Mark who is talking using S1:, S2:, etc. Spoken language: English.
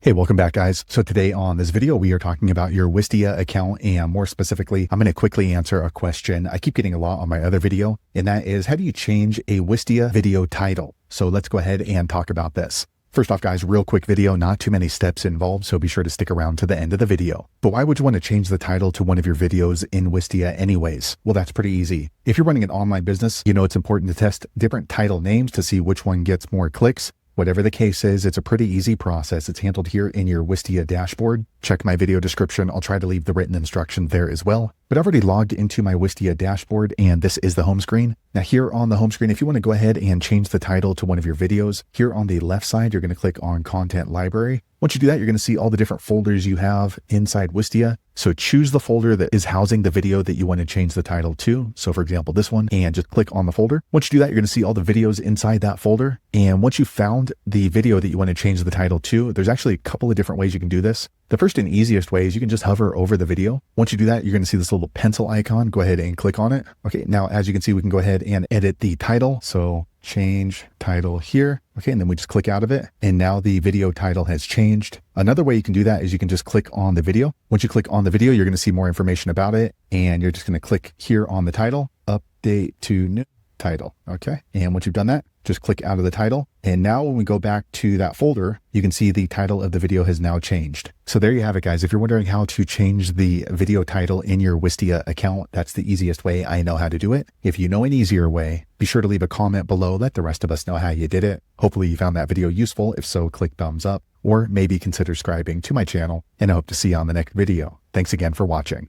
S1: Hey, welcome back, guys. So today on this video, we are talking about your Wistia account, and more specifically, I'm going to quickly answer a question I keep getting a lot on my other video, and that is, how do you change a Wistia video title? So let's go ahead and talk about this. First off, guys, real quick video, not too many steps involved, so be sure to stick around to the end of the video. But why would you want to change the title to one of your videos in Wistia anyways? Well, that's pretty easy. If you're running an online business, you know it's important to test different title names to see which one gets more clicks. Whatever the case is, it's a pretty easy process. It's handled here in your Wistia dashboard. Check my video description. I'll try to leave the written instruction there as well. But I've already logged into my Wistia dashboard, and this is the home screen. Now here on the home screen, if you want to go ahead and change the title to one of your videos, here on the left side, you're going to click on Content Library. Once you do that, you're going to see all the different folders you have inside Wistia. So choose the folder that is housing the video that you want to change the title to. So for example, this one, and just click on the folder. Once you do that, you're going to see all the videos inside that folder. And once you found the video that you want to change the title to, there's actually a couple of different ways you can do this. The first and easiest way is you can just hover over the video. Once you do that, you're going to see this little pencil icon. Go ahead and click on it. Okay, now as you can see, we can go ahead and edit the title. So change title here. Okay, and then we just click out of it. And now the video title has changed. Another way you can do that is you can just click on the video. Once you click on the video, you're going to see more information about it. And you're just going to click here on the title, update to new title. Okay, and once you've done that, just click out of the title. And now when we go back to that folder, you can see the title of the video has now changed. So there you have it, guys. If you're wondering how to change the video title in your Wistia account, that's the easiest way I know how to do it. If you know an easier way, be sure to leave a comment below. Let the rest of us know how you did it. Hopefully you found that video useful. If so, click thumbs up, or maybe consider subscribing to my channel, and I hope to see you on the next video. Thanks again for watching.